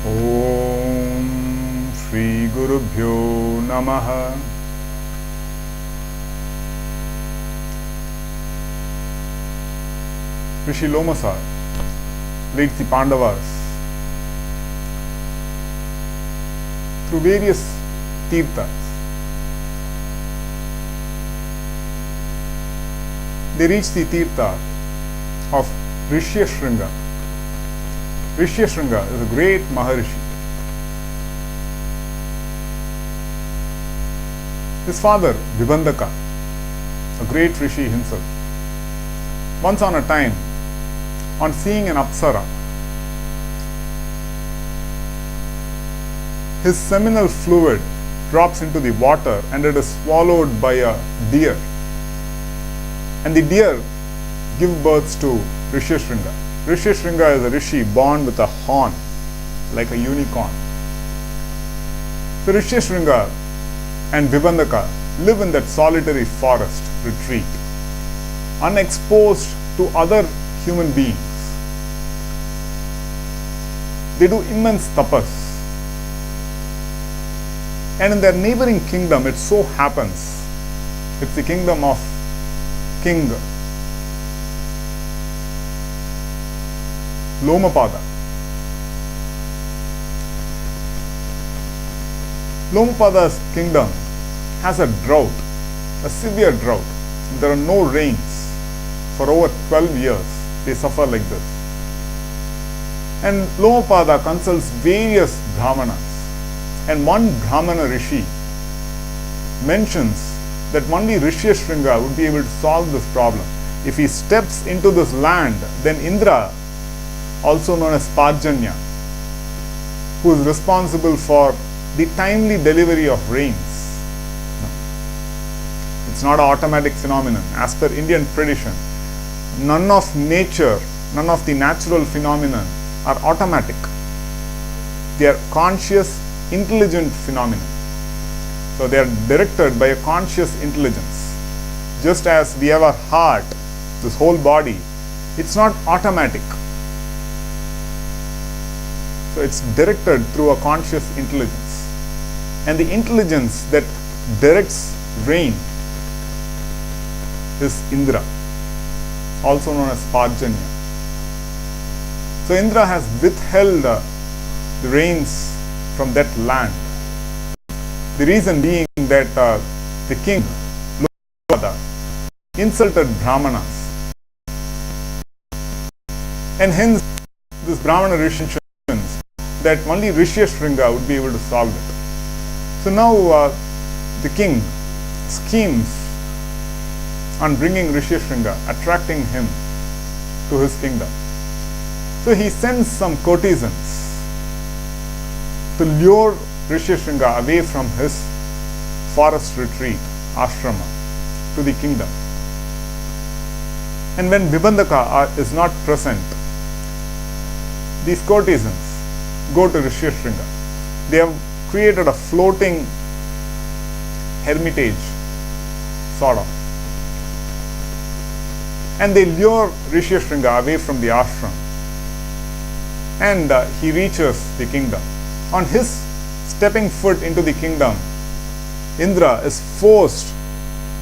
Om Shri Gurubhyo Namaha. Rishi Lomasa leads the Pandavas through various Theerthas. They reach the Theertha of Rishyashringa. Rishyashringa is a great Maharishi. His father, Vivandaka, a great Rishi himself, once on a time, on seeing an Apsara, his seminal fluid drops into the water and it is swallowed by a deer. And the deer gives birth to Rishyashringa. Rishyashringa is a rishi born with a horn, like a unicorn. So Rishyashringa and Vivandaka live in that solitary forest retreat, unexposed to other human beings. They do immense tapas. And in their neighboring kingdom, it so happens, it's the kingdom of King Lomapada. Lomapada's kingdom has a drought, a severe drought. There are no rains for over 12 years. They suffer like this. And Lomapada consults various Brahmanas. And one Brahmana Rishi mentions that only Rishyashringa would be able to solve this problem. If he steps into this land, then Indra, also known as Parjanya, who is responsible for the timely delivery of rains. It's not an automatic phenomenon. As per Indian tradition, none of nature, none of the natural phenomena are automatic. They are conscious, intelligent phenomena. So they are directed by a conscious intelligence. Just as we have our heart, this whole body, it's not automatic. So it's directed through a conscious intelligence. And the intelligence that directs rain is Indra, also known as Parjanya. So Indra has withheld the rains from that land. The reason being that the king Lomapada insulted Brahmanas. And hence this Brahmana Rishi mentions that only Rishyashringa would be able to solve it. So now the king schemes on bringing Rishyashringa, attracting him to his kingdom. So he sends some courtesans to lure Rishyashringa away from his forest retreat, ashrama, to the kingdom. And when Vivandaka is not present, these courtesans go to Rishyashringa. They have created a floating hermitage, sort of. And they lure Rishyashringa away from the ashram. And he reaches the kingdom. On his stepping foot into the kingdom, Indra is forced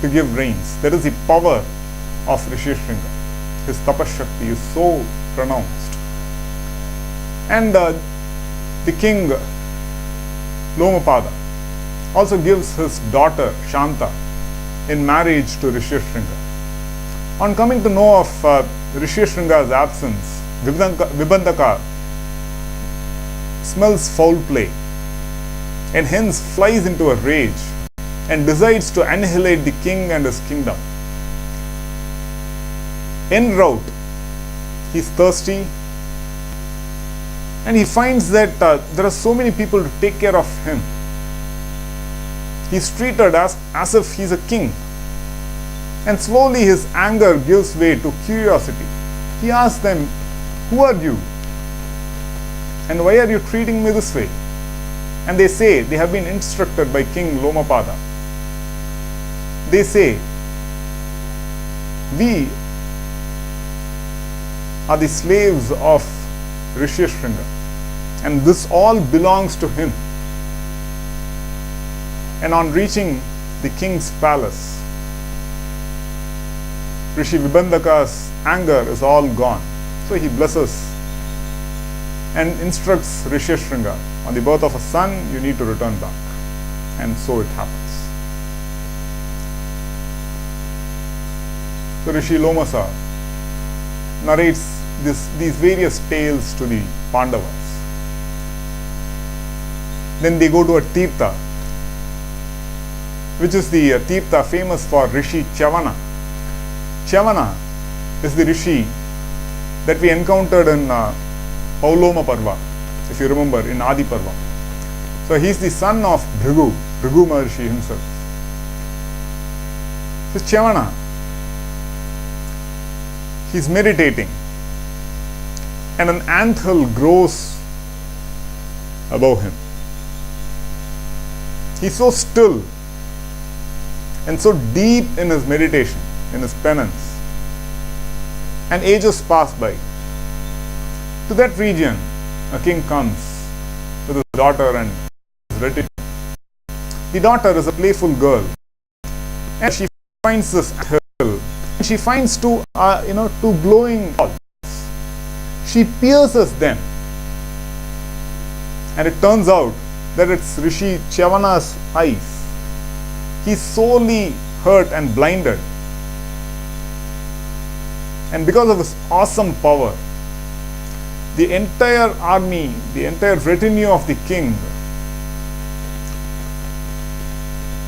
to give rains. That is the power of Rishyashringa. His tapashakti is so pronounced. And the king Lomapada also gives his daughter Shanta in marriage to Rishyashringa. On coming to know of Rishyashringa's absence, Vivandaka smells foul play and hence flies into a rage and decides to annihilate the king and his kingdom. En route, he's thirsty and he finds that there are so many people to take care of him. He's treated as if he's a king. And slowly his anger gives way to curiosity. He asks them, "Who are you? And why are you treating me this way?" And they say they have been instructed by King Lomapada. They say, "We are the slaves of Rishyashringa, and this all belongs to him. And on reaching the king's palace, Rishi Vivandaka's anger is all gone. So he blesses and instructs Rishyashringa, on the birth of a son, you need to return back. And so it happens. So Rishi Lomasa narrates these various tales to the Pandavas. Then they go to a Theertha, which is the Theertha famous for Rishi Chavana. Chavana is the Rishi that we encountered in Vana Parva, if you remember, in Adi Parva. So he is the son of Bhrigu Maharishi himself. So Chavana, he is meditating, and an anthill grows above him. He is so still and so deep in his meditation, in his penance, and ages pass by. To that region, a king comes with his daughter and his retinue. The daughter is a playful girl, and she finds this hill, and she finds two glowing balls. She pierces them, and it turns out that it's Rishi Chavana's eyes. He's sorely hurt and blinded. And because of his awesome power, the entire army, the entire retinue of the king,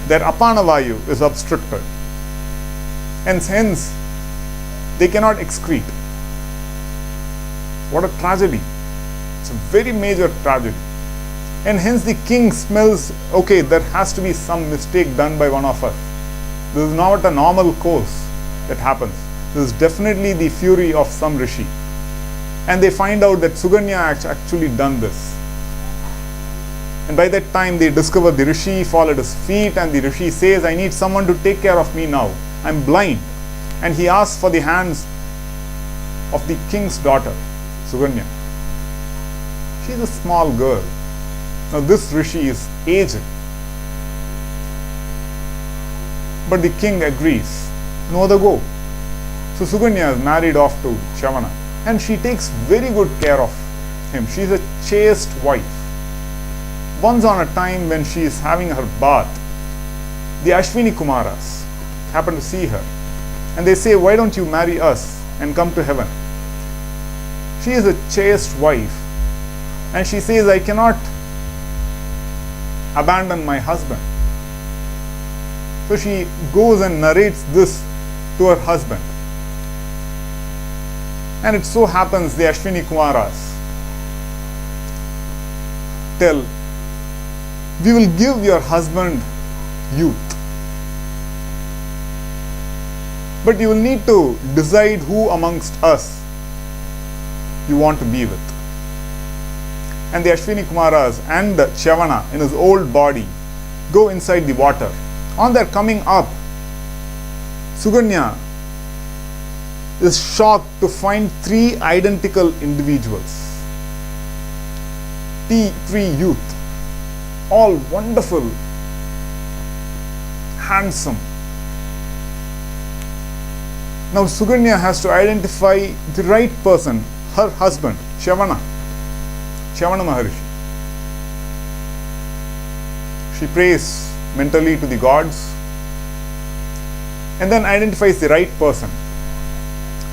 their apanavayu is obstructed. And hence, they cannot excrete. What a tragedy. It's a very major tragedy. And hence the king smells, okay, there has to be some mistake done by one of us. This is not a normal course that happens. This is definitely the fury of some rishi. And they find out that Suganya actually done this. And by that time they discover the rishi, fall at his feet, and the rishi says, I need someone to take care of me now. I'm blind. And he asks for the hands of the king's daughter, Suganya. She's a small girl. Now this rishi is aged. But the king agrees. No other go. So Suganya is married off to Chavana, and she takes very good care of him. She is a chaste wife. Once on a time when she is having her bath, the Ashwini Kumaras happen to see her, and they say, why don't you marry us and come to heaven? She is a chaste wife, and she says, I cannot abandon my husband. So she goes and narrates this to her husband. And it so happens the Ashwini Kumaras tell, we will give your husband youth, but you will need to decide who amongst us you want to be with. And the Ashwini Kumaras and the Chavana in his old body go inside the water. On their coming up, Suganya is shocked to find three identical individuals. Three youth, all wonderful, handsome. Now Suganya has to identify the right person, her husband, Chavana Maharishi. She prays mentally to the gods and then identifies the right person.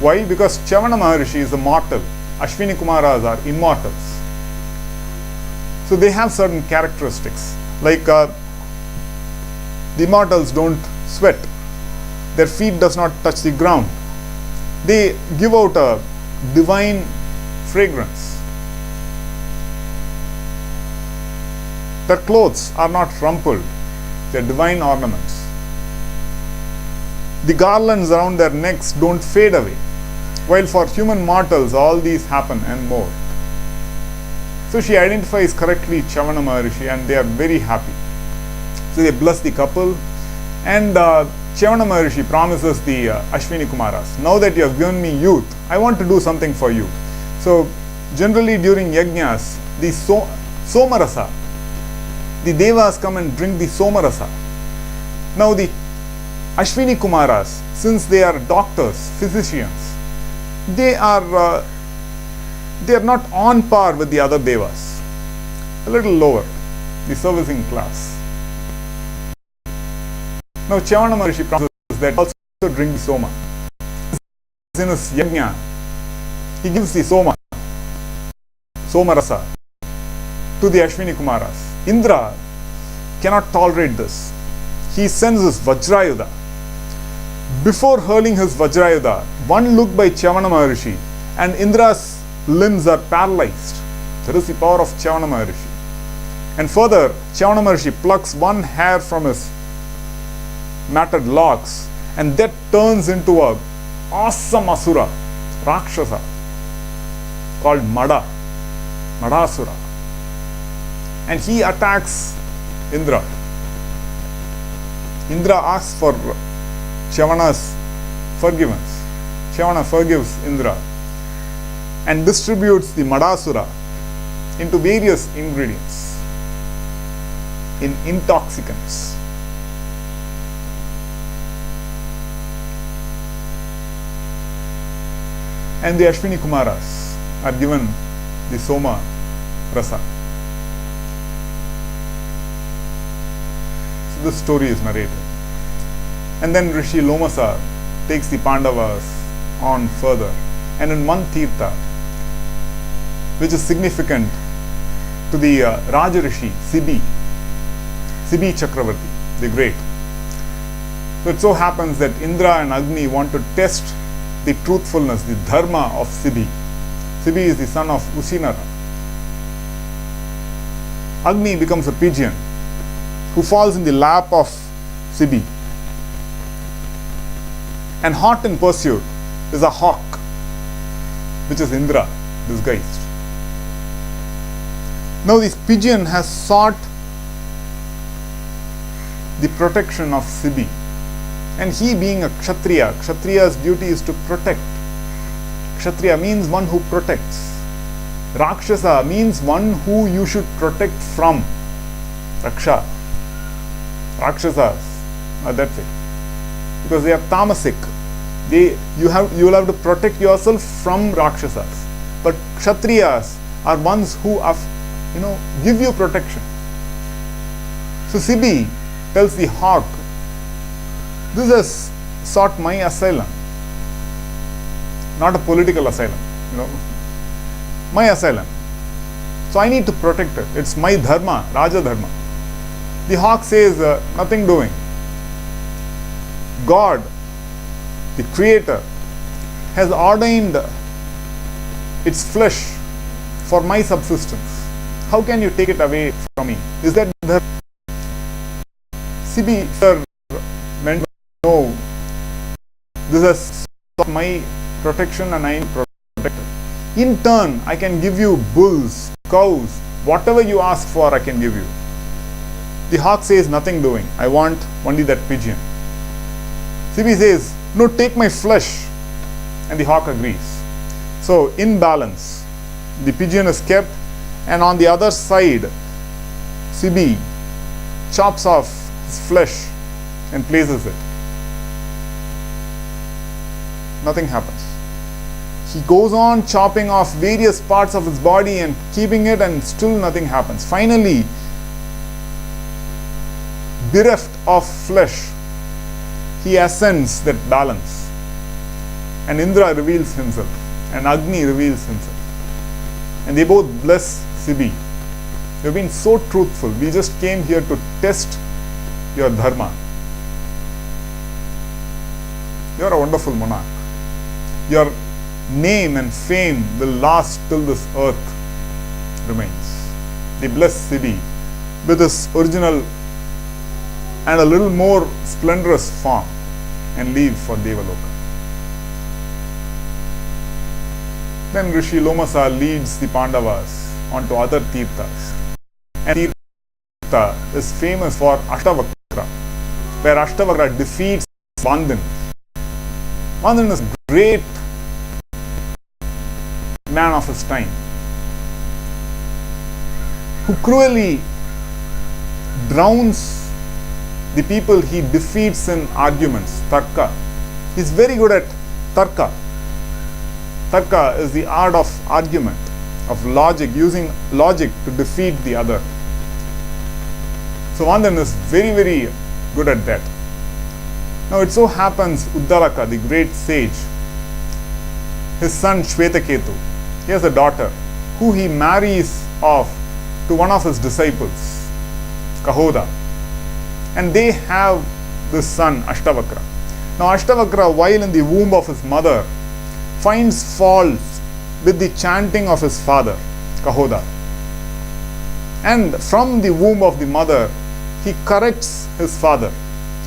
Why? Because Chavana Maharishi is a mortal. Ashwini Kumaras are immortals. So they have certain characteristics. Like the immortals don't sweat. Their feet does not touch the ground. They give out a divine fragrance. Their clothes are not rumpled. They are divine ornaments. The garlands around their necks don't fade away. While for human mortals, all these happen and more. So she identifies correctly Chavana Maharishi, and they are very happy. So they bless the couple, and Chavana Maharishi promises the Ashwini Kumaras, now that you have given me youth, I want to do something for you. So Generally during yajnas, the Somarasa, the Devas come and drink the Somarasa. Now the Ashwini Kumaras, since they are doctors, physicians, they are not on par with the other Devas, a little lower, the servicing class. Now Chavana Maharishi promises that also drink the Soma. In his yajna, he gives the Somarasa, to the Ashwini Kumaras. Indra cannot tolerate this. He sends his Vajrayudha. Before hurling his Vajrayudha, one look by Chavana Maharishi and Indra's limbs are paralyzed. That is the power of Chavana Maharishi. And further, Chavana Maharishi plucks one hair from his matted locks and that turns into a awesome asura, Rakshasa, called Madasura. And he attacks Indra. Indra asks for Chavana's forgiveness. Chavana forgives Indra and distributes the Madasura into various ingredients, in intoxicants. And the Ashwini Kumaras are given the Soma Rasa. So this story is narrated. And then Rishi Lomasa takes the Pandavas on further. And in one Theertha, which is significant to the Rajarishi, Sibi Chakravarti, the great. So it so happens that Indra and Agni want to test the truthfulness, the dharma of Sibi. Sibi is the son of Usinara. Agni becomes a pigeon who falls in the lap of Sibi. And hot in pursuit is a hawk, which is Indra disguised. Now this pigeon has sought the protection of Sibi. And he being a Kshatriya, Kshatriya's duty is to protect. Kshatriya means one who protects. Rakshasa means one who you should protect from. Raksha. Rakshasas. That's it. Because they are tamasic. You will have to protect yourself from Rakshasas. But Kshatriyas are ones who give you protection. So Sibi tells the hawk, this has sought my asylum, not a political asylum, my asylum. So I need to protect it. It's my dharma, Raja Dharma. The hawk says, nothing doing. God, the creator, has ordained its flesh for my subsistence. How can you take it away from me? Is that the Sibi meant no, this has sought my protection and I am protected. In turn, I can give you bulls, cows, whatever you ask for, I can give you. The hawk says, nothing doing. I want only that pigeon. Sibi says, no, take my flesh. And the hawk agrees. So, in balance, the pigeon is kept, and on the other side, Sibi chops off his flesh and places it. Nothing happens. He goes on chopping off various parts of his body and keeping it, and still nothing happens. Finally, bereft of flesh, he ascends that balance. And Indra reveals himself, and Agni reveals himself. And they both bless Sibi. You've been so truthful. We just came here to test your dharma. You're a wonderful monarch. Your name and fame will last till this earth remains. They bless Sibi with his original and a little more splendorous form and leave for Devaloka. Then Rishi Lomasa leads the Pandavas onto other Theerthas. And Theertha is famous for Ashtavakra, where Ashtavakra defeats Vandan. Vandan is a great man of his time. who cruelly drowns the people he defeats in arguments, tarka. He's very good at tarka. Tarka is the art of argument, of logic, using logic to defeat the other. So Vandan is very, very good at that. Now it so happens Uddalaka, the great sage, his son Shvetaketu, he has a daughter who he marries off to one of his disciples, Kahoda. And they have this son Ashtavakra. Now Ashtavakra, while in the womb of his mother, finds fault with the chanting of his father, Kahoda. And from the womb of the mother, he corrects his father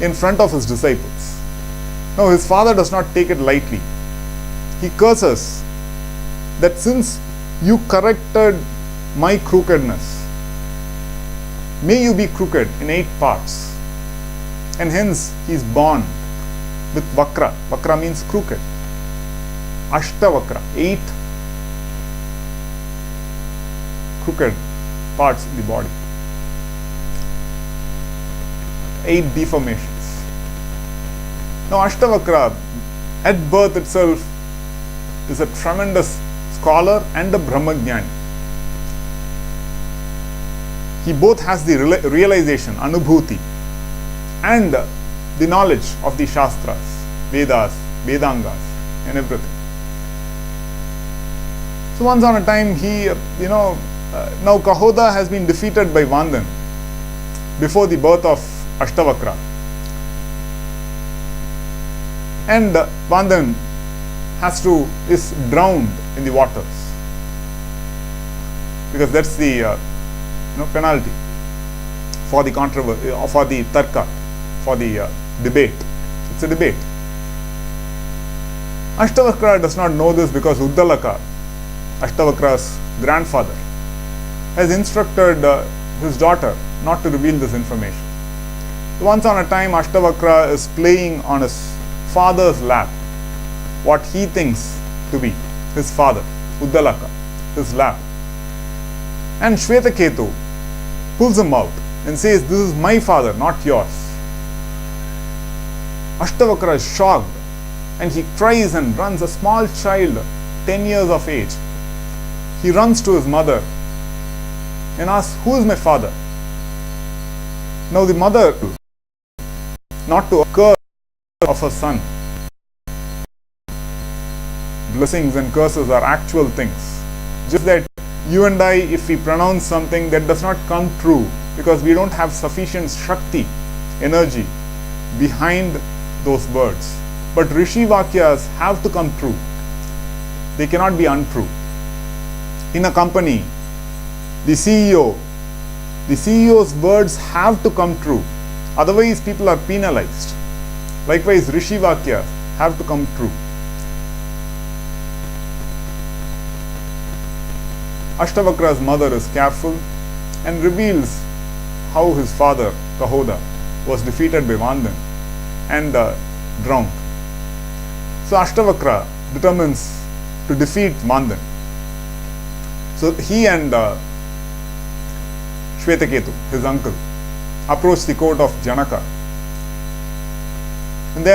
in front of his disciples. Now his father does not take it lightly. He curses that since you corrected my crookedness, may you be crooked in 8 parts. And hence he is born with Vakra. Vakra means crooked. Ashtavakra, 8 crooked parts in the body. 8 deformations. Now Ashtavakra at birth itself is a tremendous scholar and a Brahmagnani. He both has the realization, Anubhuti, and the knowledge of the Shastras, Vedas, Vedangas, and everything. So once on a time, now Kahoda has been defeated by Vandan before the birth of Ashtavakra. And Vandan is drowned in the waters, because that's the penalty for the controversy, for the tarka, for the debate. It's a debate. Ashtavakra does not know this because Uddalaka, Ashtavakra's grandfather, has instructed his daughter not to reveal this information. Once on a time, Ashtavakra is playing on his father's lap, what he thinks to be his father, Uddalaka, his lap. And Shvetaketu pulls him out and says, "This is my father, not yours." Ashtavakra is shocked and he cries and runs. A small child, 10 years of age, he runs to his mother and asks, "Who is my father?" Now the mother, not to curse of her son. Blessings and curses are actual things. Just that you and I, if we pronounce something, that does not come true because we don't have sufficient Shakti, energy behind those words. But Rishi Vakyas have to come true. They cannot be untrue. In a company, the CEO's words have to come true. Otherwise, people are penalized. Likewise, Rishi Vakyas have to come true. Ashtavakra's mother is careful and reveals how his father, Kahoda, was defeated by Vandan and drowned. So Ashtavakra determines to defeat Vandan. So he and Shvetaketu, his uncle, approach the court of Janaka. And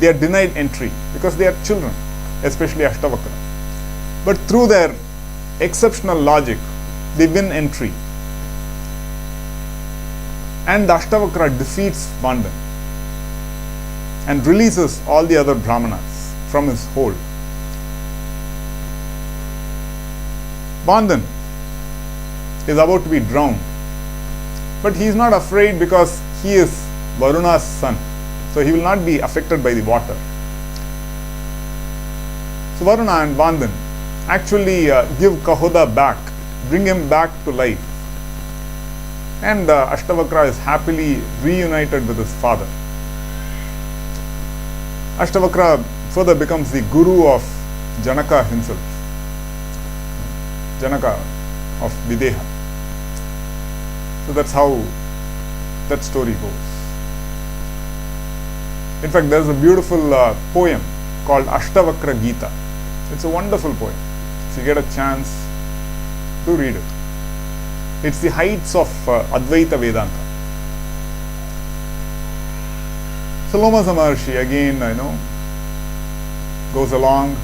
they are denied entry because they are children, especially Ashtavakra. But through their exceptional logic, they win entry. And Ashtavakra defeats Vandan and releases all the other Brahmanas from his hold. Vandan is about to be drowned, but he is not afraid because he is Varuna's son, so he will not be affected by the water. So Varuna and Vandan actually give Kahoda back, bring him back to life, and Ashtavakra is happily reunited with his father. Ashtavakra further becomes the guru of Janaka himself, Janaka of Videha. So that's how that story goes. In fact, there's a beautiful poem called Ashtavakra Gita. It's a wonderful poem. If you get a chance, Do read it. It's the heights of Advaita Vedanta. So Lomasa Maharishi again, goes along,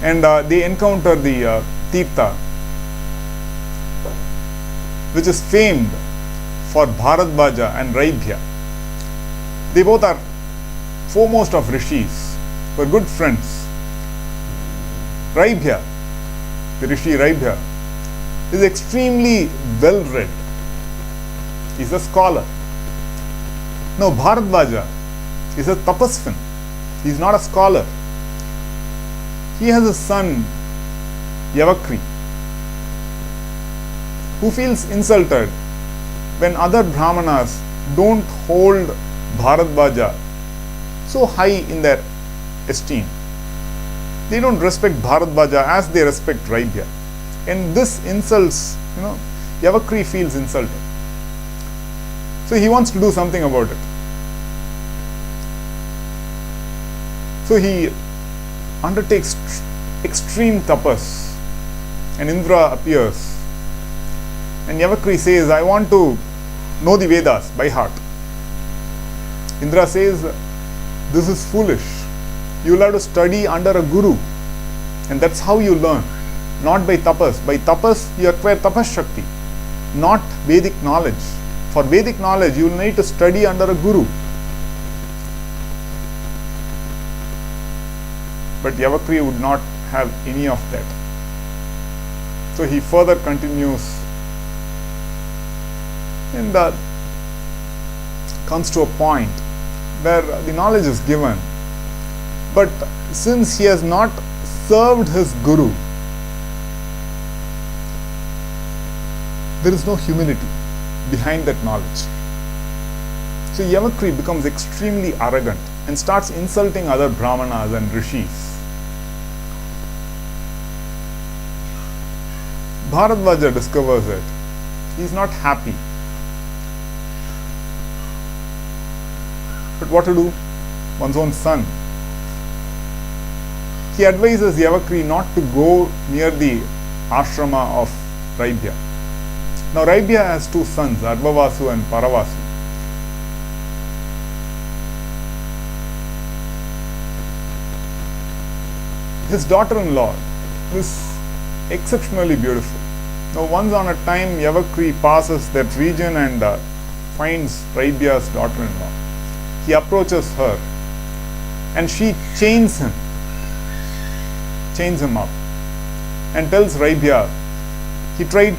and they encounter the Theertha, which is famed for Bharadvaja and Raibhya. They both are foremost of rishis, were good friends. Raibhya, the Rishi Raibhya, is extremely well read. He's a scholar. Now Bharadvaja is a tapasvin. He's not a scholar. He has a son, Yavakri, who feels insulted when other Brahmanas don't hold Bharadvaja so high in their esteem. They don't respect Bharadvaja as they respect Raibhya. And this insults, Yavakri feels insulted. So he wants to do something about it. So he undertakes extreme tapas, and Indra appears. And Yavakri says, I want to know the Vedas by heart. Indra says, this is foolish. You will have to study under a guru. And that's how you learn. Not by tapas. By tapas, you acquire tapas shakti, not Vedic knowledge. For Vedic knowledge, you will need to study under a guru. But Yavakri would not have any of that. So he further continues and comes to a point where the knowledge is given. But since he has not served his guru, there is no humility behind that knowledge. So Yavakri becomes extremely arrogant and starts insulting other Brahmanas and rishis. Bharadvaja discovers it. He is not happy. But what to do? One's own son. He advises Yavakri not to go near the ashrama of Raibhya. Now Raibhya has two sons, Arbavasu and Paravasu. His daughter-in-law is exceptionally beautiful. Now once on a time Yavakri passes that region and finds Raibhya's daughter-in-law. He approaches her and she chains him up and tells Raibhya, he tried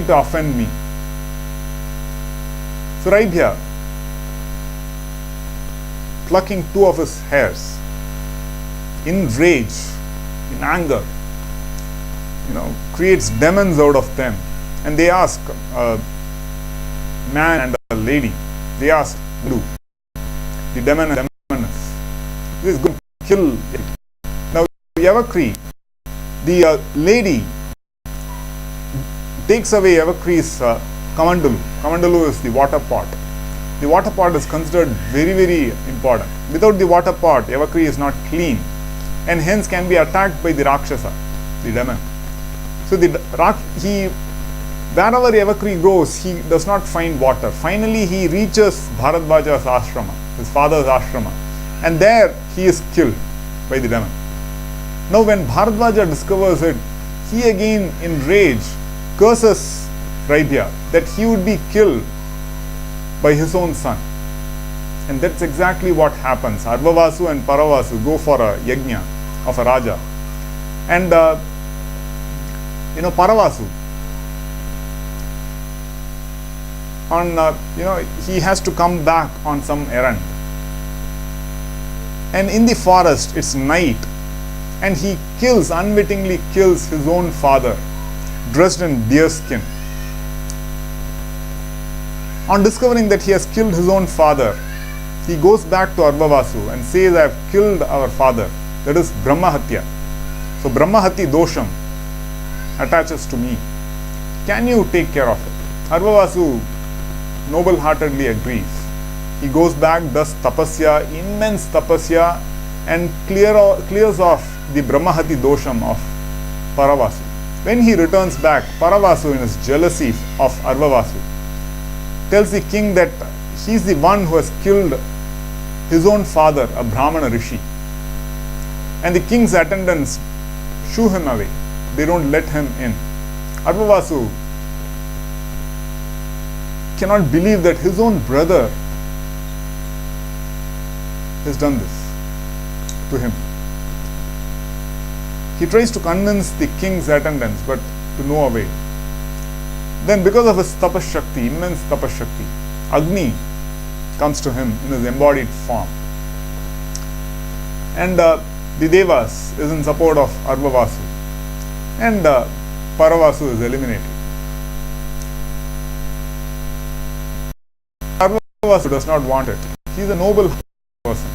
to offend me. So Raibhya, plucking two of his hairs, in rage, in anger, creates demons out of them. And they ask a man and a lady, they ask, do the demoness, this is going to kill. Now Yavakri, the lady, takes away Yavakri's kamandalu. Kamandalu is the water pot. The water pot is considered very, very important. Without the water pot, Yavakri is not clean and hence can be attacked by the Rakshasa, the demon. So wherever Yavakri goes, he does not find water. Finally, he reaches Bharadvaja's ashrama, his father's ashrama, and there he is killed by the demon. Now when Bharadvaja discovers it, he again in rage curses Raibhya that he would be killed by his own son. And that's exactly what happens. Arbavasu and Paravasu go for a yajna of a Raja. And Paravasu, he has to come back on some errand. And in the forest, it's night, and he unwittingly kills his own father, dressed in deer skin. On discovering that he has killed his own father, he goes back to Arbavasu and says, I have killed our father. That is Brahma-hatya. So Brahma-hati dosham attaches to me. Can you take care of it? Arbavasu noble-heartedly agrees. He goes back, does tapasya, immense tapasya, and clears off the Brahma-hati dosham of Paravasu. When he returns back, Paravasu, in his jealousy of Arvavasu, tells the king that he is the one who has killed his own father, a Brahmana Rishi. And the king's attendants shoo him away. They don't let him in. Arvavasu cannot believe that his own brother has done this to him. He tries to convince the king's attendants, but to no avail. Then, because of his tapas shakti, immense tapas shakti, Agni comes to him in his embodied form. And the Devas is in support of Arvavasu. And Paravasu is eliminated. Arvavasu does not want it. He is a noble person.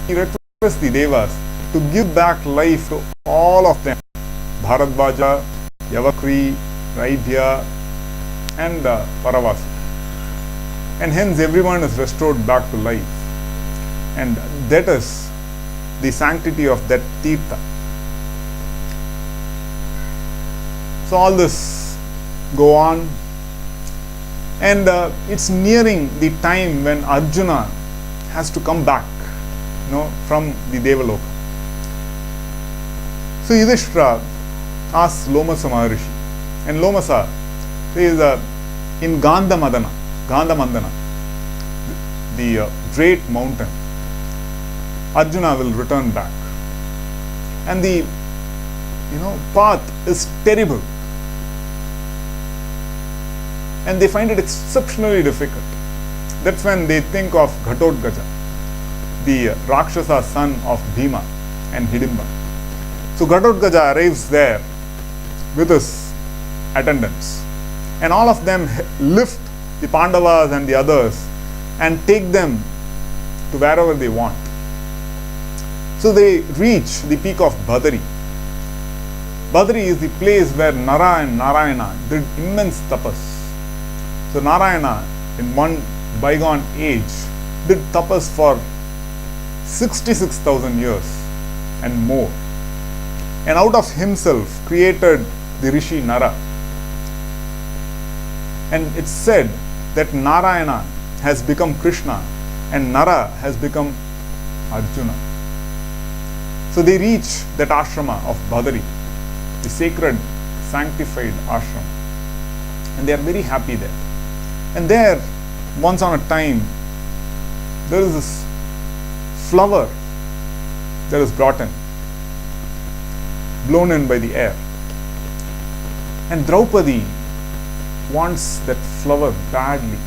He requests the Devas to give back life to all of them. Bharadvaja, Yavakri, Raibhya and Paravasu. And hence everyone is restored back to life. And that is the sanctity of that Theertha. So all this go on, and it's nearing the time when Arjuna has to come back, from the Devaloka. So Yudhishthira asks Lomasa Maharishi, and Lomasa says in Gandhamandana, the great mountain, Arjuna will return back. And the path is terrible. And they find it exceptionally difficult. That's when they think of Ghatotkacha, the Rakshasa son of Bhima and Hidimba. So Ghatotkacha arrives there with his attendants, and all of them lift the Pandavas and the others and take them to wherever they want. So they reach the peak of Badari. Badari is the place where Nara and Narayana did immense tapas. So Narayana, in one bygone age, did tapas for 66,000 years and more. And out of himself created the Rishi Nara. And it's said that Narayana has become Krishna and Nara has become Arjuna. So they reach that ashrama of Badari, the sacred, sanctified ashram. And they are very happy there. And there, once on a time, there is this flower that is brought in, blown in by the air. And Draupadi wants that flower badly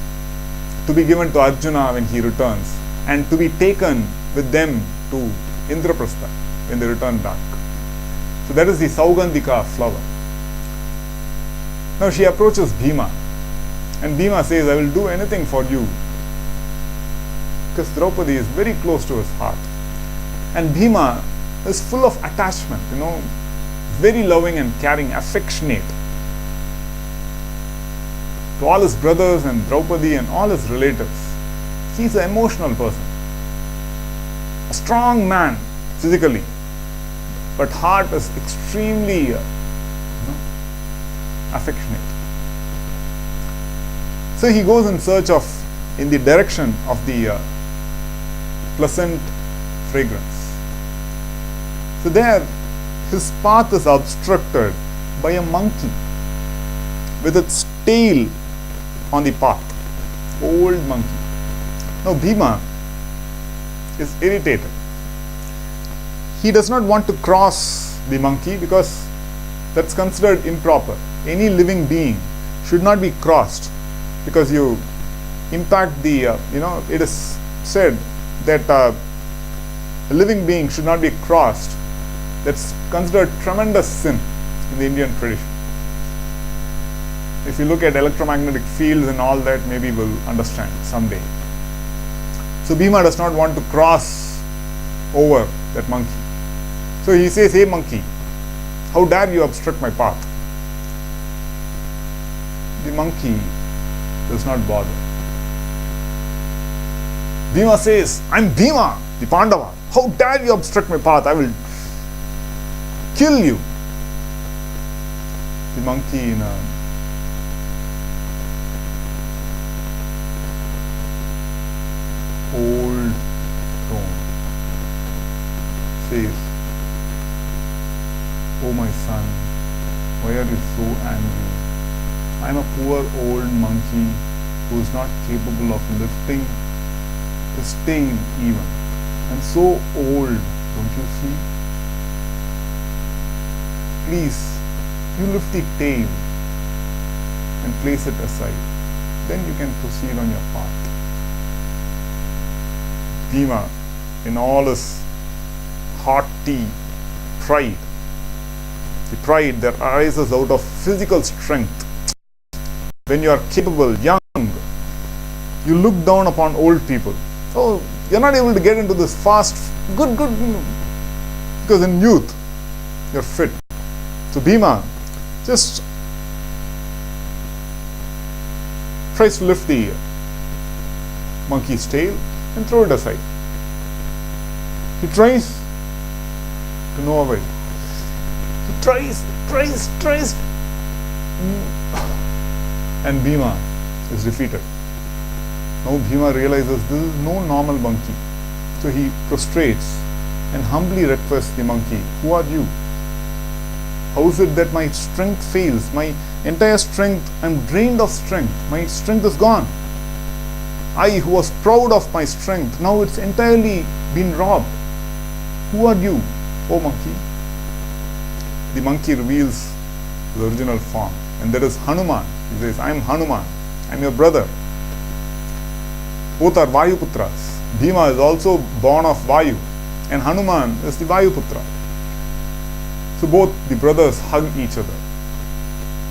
to be given to Arjuna when he returns, and to be taken with them to Indraprastha when they return back. So that is the Saugandhika flower. Now she approaches Bhima, and Bhima says, I will do anything for you, because Draupadi is very close to his heart. And Bhima is full of attachment, very loving and caring, affectionate to all his brothers and Draupadi and all his relatives. He is an emotional person, a strong man physically, but heart is extremely affectionate. So he goes in the direction of the pleasant fragrance. So there, his path is obstructed by a monkey with its tail on the path, old monkey. Now Bhima is irritated. He does not want to cross the monkey because that's considered improper. Any living being should not be crossed, because you impact the, it is said that a living being should not be crossed. That's considered tremendous sin in the Indian tradition. If you look at electromagnetic fields and all that, maybe we'll understand someday. So Bhima does not want to cross over that monkey. So he says, hey monkey, how dare you obstruct my path? The monkey does not bother. Bhima says, I'm Bhima, the Pandava. How dare you obstruct my path? I will kill you. the monkey in a old tone says, "Oh my son, why are you so angry? I am a poor old monkey who is not capable of lifting the tail even. And so old, don't you see? Please, you lift the tail and place it aside. Then you can proceed on your path." Bhima, in all his haughty pride, the pride that arises out of physical strength. When you are capable, young, you look down upon old people. Oh, you're not able to get into this fast, good, because in youth, you're fit. So Bhima just tries to lift the monkey's tail and throw it aside. He tries to no avail. He tries, and Bhima is defeated. Now Bhima realizes this is no normal monkey. So he prostrates and humbly requests the monkey, "Who are you? How is it that my strength fails? My entire strength, I'm drained of strength. My strength is gone. I, who was proud of my strength, now it's entirely been robbed. Who are you, O monkey?" The monkey reveals the original form, and that is Hanuman. He says, "I am Hanuman. I am your brother. Both are Vayuputras. Bhima is also born of Vayu, and Hanuman is the Vayuputra." So both the brothers hug each other.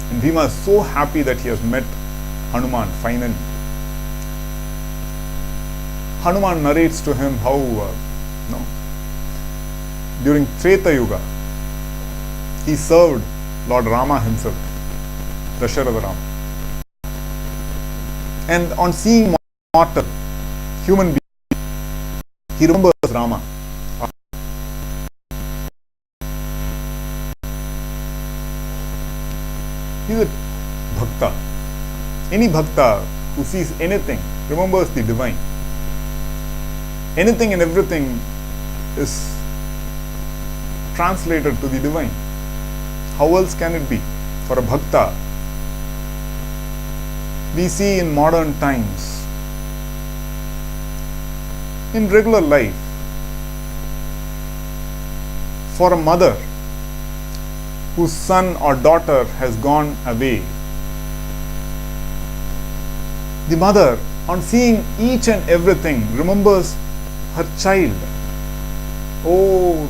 And Bhima is so happy that he has met Hanuman finally. Hanuman narrates to him how during Treta Yuga, he served Lord Rama himself, Dasharatha Rama. And on seeing mortal human being, he remembers Rama. He is a bhakta. Any bhakta who sees anything remembers the divine. Anything and everything is translated to the divine. How else can it be? For a bhakta, we see in modern times, in regular life, for a mother whose son or daughter has gone away, the mother, on seeing each and everything, remembers her child. Oh,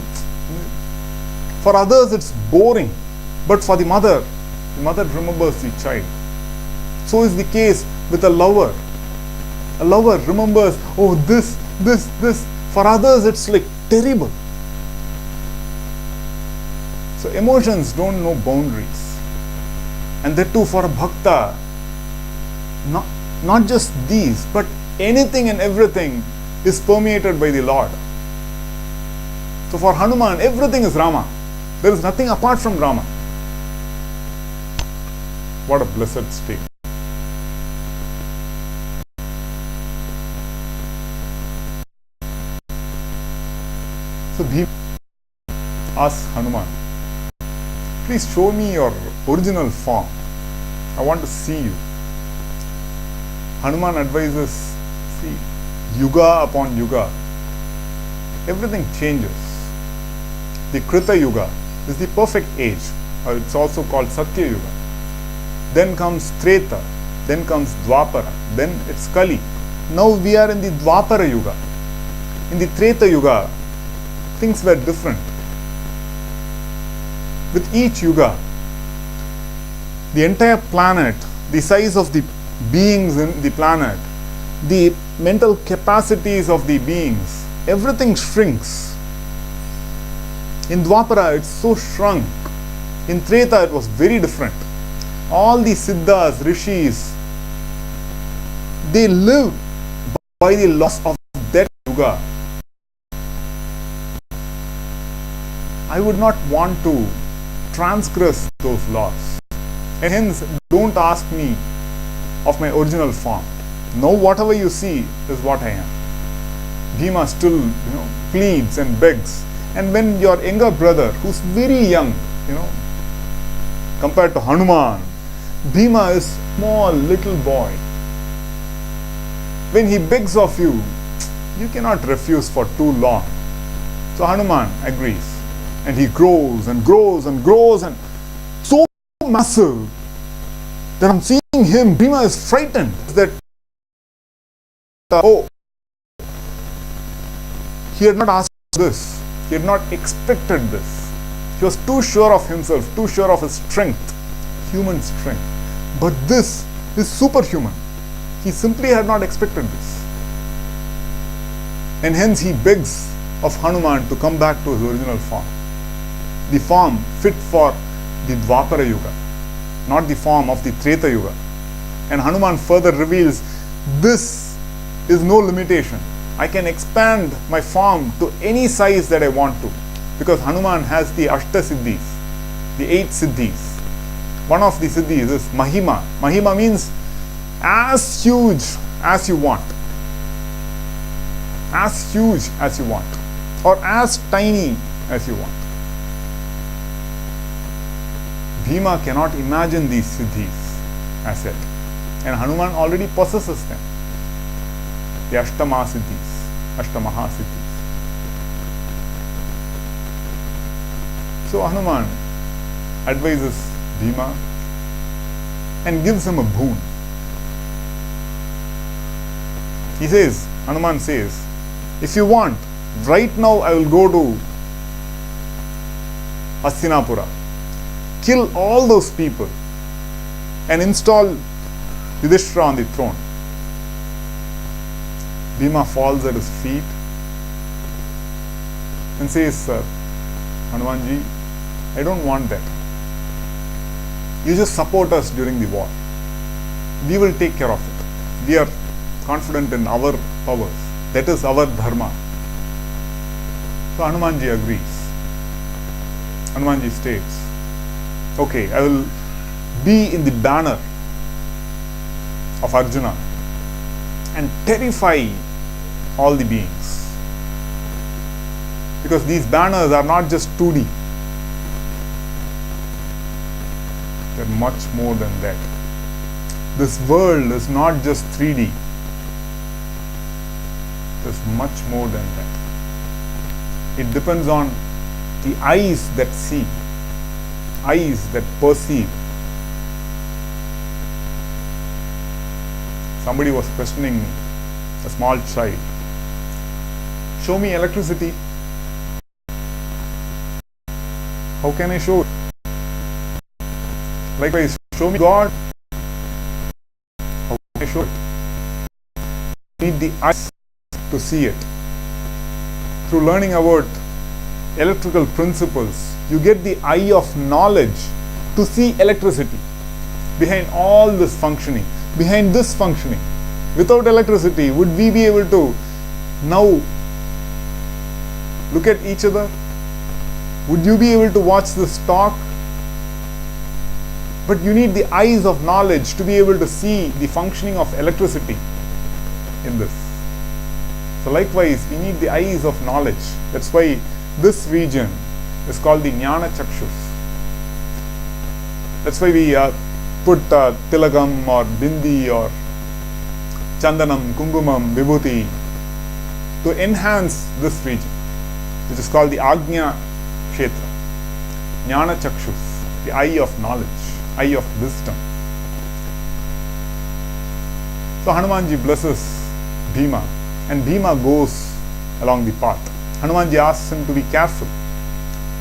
for others it's boring, but for the mother remembers the child. So is the case with a lover. A lover remembers, oh, this. For others it's like terrible. So emotions don't know boundaries. And that too for a bhakta, not just these, but anything and everything is permeated by the Lord. So for Hanuman, everything is Rama. There is nothing apart from Rama. What a blessed state. So Bhima asks Hanuman, "Please show me your original form. I want to see you." Hanuman advises, see, yuga upon yuga, everything changes. The Krita Yuga is the perfect age, or it's also called Satya Yuga. Then comes Treta, then comes Dwapara, then it's Kali. Now we are in the Dwapara Yuga. In the Treta Yuga, things were different. With each yuga, the entire planet, the size of the beings in the planet, the mental capacities of the beings, everything shrinks. In Dwapara, it's so shrunk. In Treta, it was very different. All the Siddhas, Rishis, they lived by the loss of that yuga. I would not want to transgress those laws. And hence, don't ask me of my original form. Now whatever you see is what I am. Bhima still, pleads and begs. And when your younger brother, who's very young, compared to Hanuman, Bhima is small little boy. When he begs of you, you cannot refuse for too long. So Hanuman agrees. And he grows and grows and grows and so massive that I'm seeing him, Bhima is frightened that he had not asked this. He had not expected this. He was too sure of himself, too sure of his strength, human strength. But this is superhuman. He simply had not expected this. And hence he begs of Hanuman to come back to his original form. The form fit for the Dwapara Yuga, not the form of the Treta Yuga. And Hanuman further reveals, this is no limitation. I can expand my form to any size that I want to. Because Hanuman has the Ashta Siddhis, the 8 Siddhis. One of the Siddhis is Mahima. Mahima means as huge as you want. As huge as you want. Or as tiny as you want. Bhima cannot imagine these Siddhis as yet. And Hanuman already possesses them. The Ashtama Siddhis, Ashtamaha Siddhis. So Hanuman advises Bhima and gives him a boon. He says, Hanuman says, if you want, right now I will go to Hastinapura, kill all those people and install Yudhishthira on the throne. Bhima falls at his feet and says, Hanumanji, I don't want that. You just support us during the war. We will take care of it. We are confident in our powers. That is our dharma. So Hanumanji agrees. Hanumanji states, okay, I will be in the banner of Arjuna and terrify all the beings. Because these banners are not just 2D. They're much more than that. This world is not just 3D. There's much more than that. It depends on the eyes that see, eyes that perceive. Somebody was questioning me, a small child. Show me electricity. How can I show it? Likewise, show me God. How can I show it? You need the eyes to see it. Through learning about electrical principles, you get the eye of knowledge to see electricity behind all this functioning, behind this functioning. Without electricity, would we be able to now look at each other? Would you be able to watch this talk? But you need the eyes of knowledge to be able to see the functioning of electricity in this. So likewise, we need the eyes of knowledge. That's why this region is called the Jnana Chakshus. That's why we put tilagam or bindi or chandanam, kungumam, vibhuti to enhance this region, which is called the Agnya Kshetra. Jnana Chakshus, the eye of knowledge, eye of wisdom. So Hanumanji blesses Bhima, and Bhima goes along the path. Hanumanji asks him to be careful,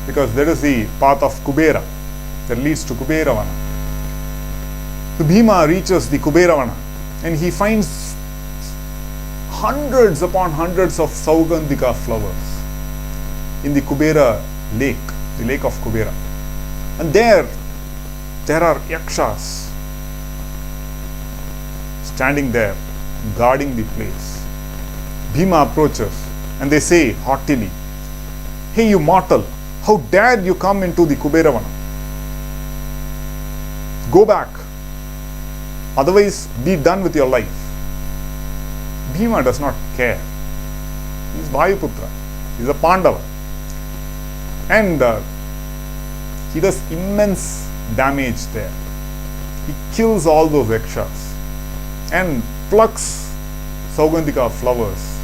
because there is the path of Kubera that leads to Kuberavana. So Bhima reaches the Kuberavana and he finds hundreds upon hundreds of Saugandhika flowers in the Kubera lake, the lake of Kubera. And there are yakshas standing there, guarding the place. Bhima approaches and they say haughtily, "Hey, you mortal, how dare you come into the Kuberavana? Go back. Otherwise, be done with your life. Bhima does not care. He is Vayuputra. He is a Pandava. And he does immense damage there. He kills all those Yakshas and plucks Saugandhika flowers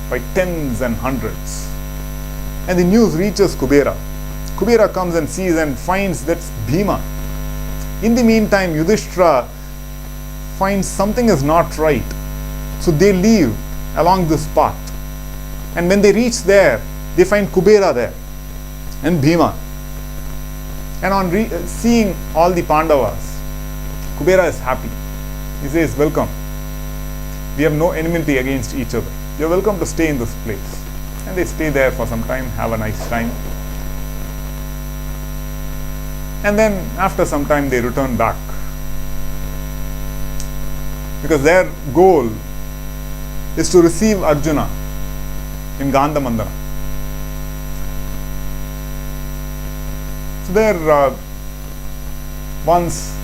by tens and hundreds. And the news reaches Kubera. Kubera comes and sees and finds that's Bhima. In the meantime, Yudhishthira finds something is not right. So they leave along this path. And when they reach there, they find Kubera there and Bhima. And on seeing all the Pandavas, Kubera is happy. He says, welcome. We have no enmity against each other. You are welcome to stay in this place. And they stay there for some time, have a nice time. And then after some time they return back. Because their goal is to receive Arjuna in Gandhamandana. So there once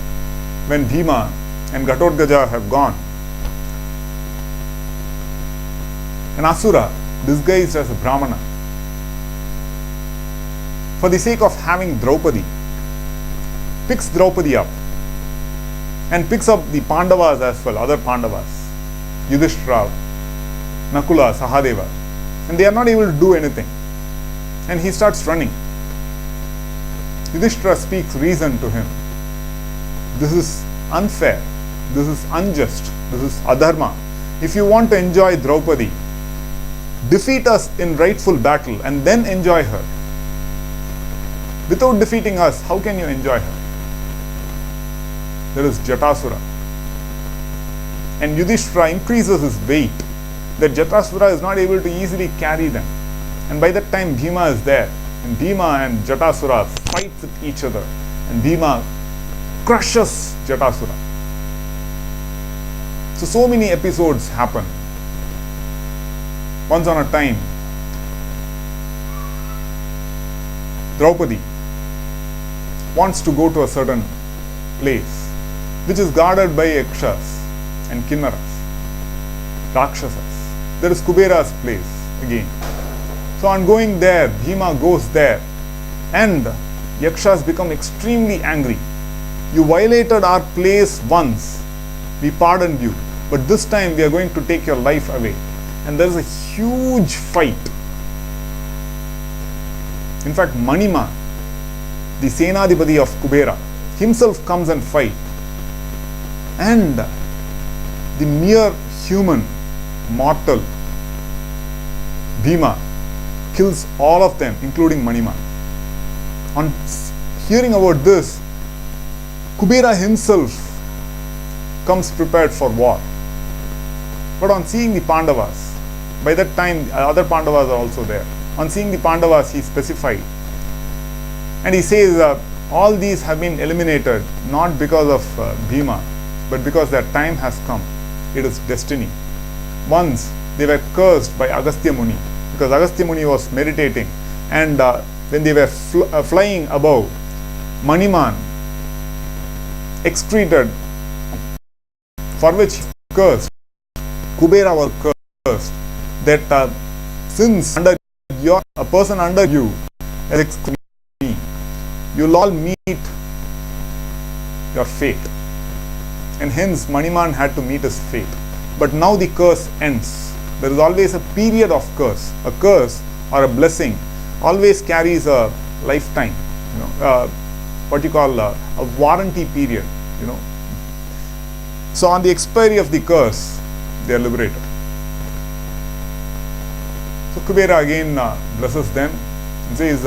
when Bhima and Ghatotkacha have gone, an Asura disguised as a Brahmana, for the sake of having Draupadi, picks Draupadi up and picks up the Pandavas as well, other Pandavas, Yudhishthira, Nakula, Sahadeva, and they are not able to do anything. And he starts running. Yudhishthira speaks reason to him. This is unfair, this is unjust, this is adharma. If you want to enjoy Draupadi, defeat us in rightful battle and then enjoy her. Without defeating us, how can you enjoy her? There is Jatasura. And Yudhishthira increases his weight, that Jatasura is not able to easily carry them. And by that time Bhima is there. And Bhima and Jatasura fight with each other. And Bhima crushes Jatasura. So many episodes happen. Once on a time, Draupadi wants to go to a certain place which is guarded by Yakshas and Kinnaras, Rakshasas. There is Kubera's place again. So on going there, Bhima goes there and Yakshas become extremely angry. You violated our place once, we pardoned you, but this time we are going to take your life away. And there is a huge fight. In fact, Manima, the Senadipati of Kubera, himself comes and fights. And the mere human, mortal Bhima kills all of them, including Manima. On hearing about this, Kubera himself comes prepared for war. But on seeing the Pandavas, by that time other Pandavas are also there. On seeing the Pandavas, he specified. And he says, all these have been eliminated not because of Bhima, but because their time has come. It is destiny. Once they were cursed by Agastya Muni, because Agastya Muni was meditating, and when they were flying above, Maniman excreted, for which he cursed. Kubera was cursed that since under a person under you has excreted me, you will all meet your fate. And hence Maniman had to meet his fate. But now the curse ends. There is always a period of curse. A curse or a blessing always carries a lifetime, what you call a warranty period, So on the expiry of the curse, they are liberated. So Kubera again blesses them and says,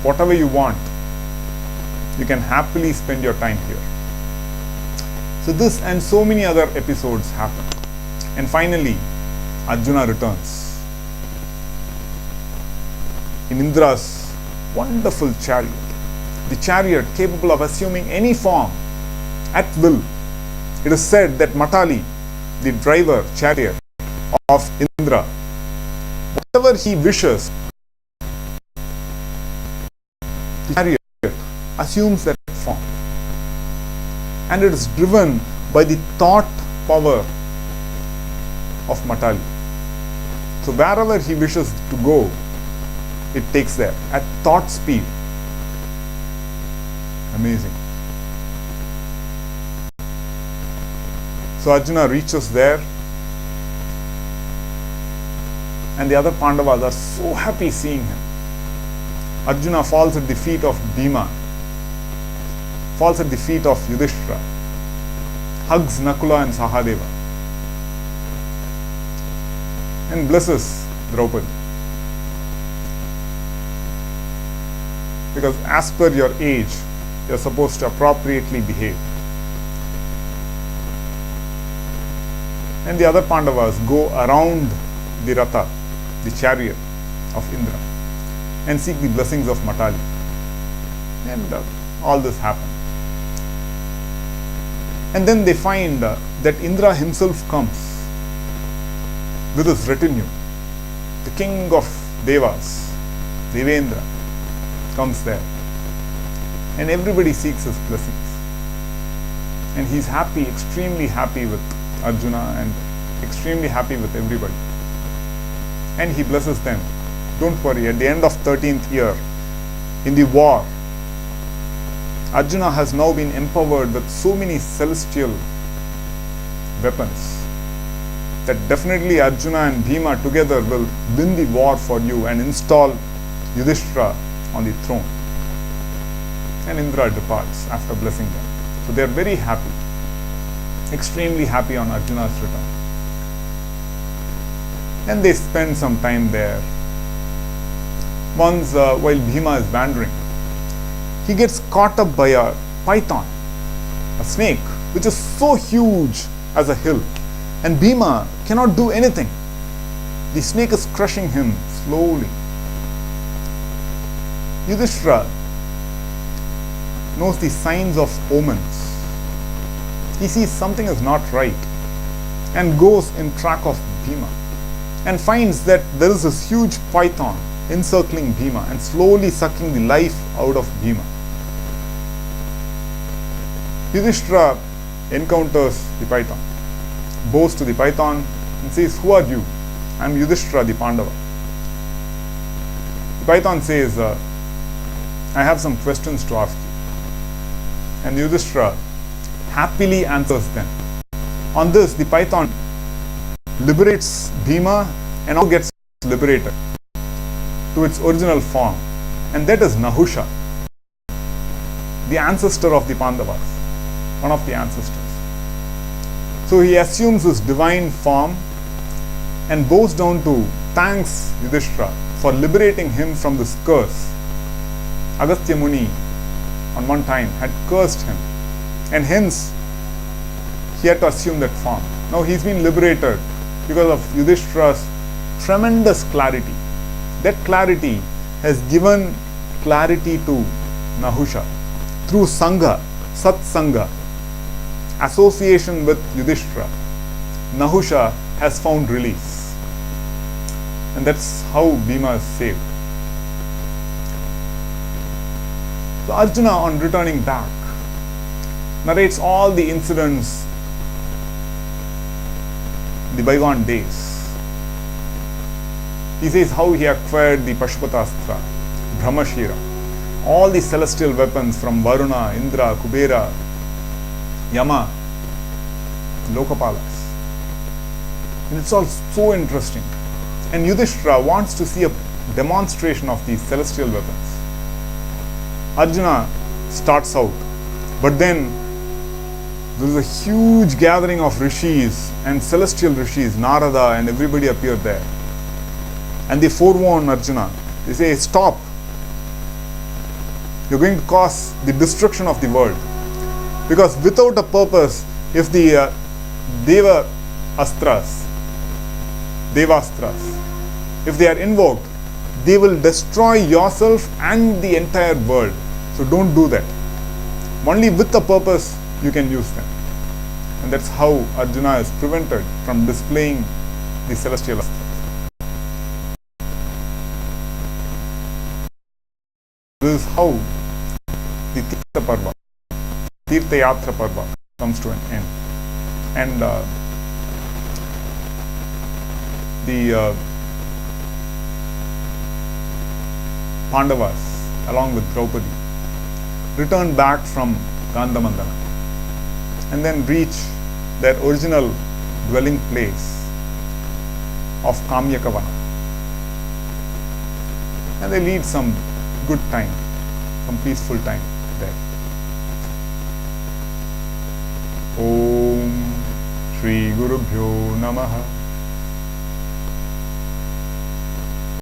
whatever you want, you can happily spend your time here. So this and so many other episodes happen. And finally, Arjuna returns in Indra's wonderful chariot. The chariot capable of assuming any form at will. It is said that Matali, the driver chariot of Indra, whatever he wishes, the chariot assumes that form. and it is driven by the thought power of Matali. So wherever he wishes to go, it takes there at thought speed. Amazing. So Arjuna reaches there, and the other Pandavas are so happy seeing him. Arjuna falls at the feet of Bhima, falls at the feet of Yudhishthira, hugs Nakula and Sahadeva, and blesses Draupadi. Because as per your age, you are supposed to appropriately behave. And the other Pandavas go around the Ratha, the chariot of Indra, and seek the blessings of Matali. And all this happens. And then they find that Indra himself comes with his retinue. The king of Devas, Devendra, comes there. And everybody seeks his blessings. And he's happy, extremely happy with Arjuna and extremely happy with everybody. And he blesses them. Don't worry, at the end of 13th year, in the war, Arjuna has now been empowered with so many celestial weapons that definitely Arjuna and Bhima together will win the war for you and install Yudhishthira on the throne. And Indra departs after blessing them. So they are very happy, extremely happy on Arjuna's return. And they spend some time there. Once, while Bhima is wandering, he gets caught up by a python, a snake, which is so huge as a hill. And Bhima cannot do anything. The snake is crushing him slowly. Yudhishthira knows the signs of omens. He sees something is not right and goes in track of Bhima and finds that there is this huge python encircling Bhima and slowly sucking the life out of Bhima. Yudhishthira encounters the python, bows to the python and says, "Who are you?" "I am Yudhishthira the Pandava." The python says, "I have some questions to ask you." And Yudhishthira happily answers them. On this, the python liberates Bhima and now gets liberated to its original form. And that is Nahusha, the ancestor of the Pandavas, one of the ancestors. So he assumes his divine form and bows down to thanks Yudhishthira for liberating him from this curse. Agastya Muni on one time had cursed him, and hence he had to assume that form. Now he's been liberated because of Yudhishthira's tremendous clarity. That clarity has given clarity to Nahusha through Sangha, Sat-Sangha, association with Yudhishthira. Nahusha has found release, and that's how Bhima is saved. So Arjuna, on returning back, narrates all the incidents in the bygone days. He says how he acquired the Pashupatastra, Brahmashira, all the celestial weapons from Varuna, Indra, Kubera, Yama, Lokapalas. And it's all so interesting. And Yudhishthira wants to see a demonstration of these celestial weapons. Arjuna starts out, but then there is a huge gathering of rishis and celestial rishis, Narada and everybody appear there. And they forewarn Arjuna. They say, "Stop. You're going to cause the destruction of the world. Because without a purpose, if the Devastras, if they are invoked, they will destroy yourself and the entire world. So don't do that. Only with a purpose you can use them." And that's how Arjuna is prevented from displaying the celestial astras. This is how the Theertha Parva Teertha Parva comes to an end. And the Pandavas, along with Draupadi, return back from Gandhamandana and then reach their original dwelling place of Kamyakavana. And they lead some good time, some peaceful time there. Om Shri Gurubhyo Namaha.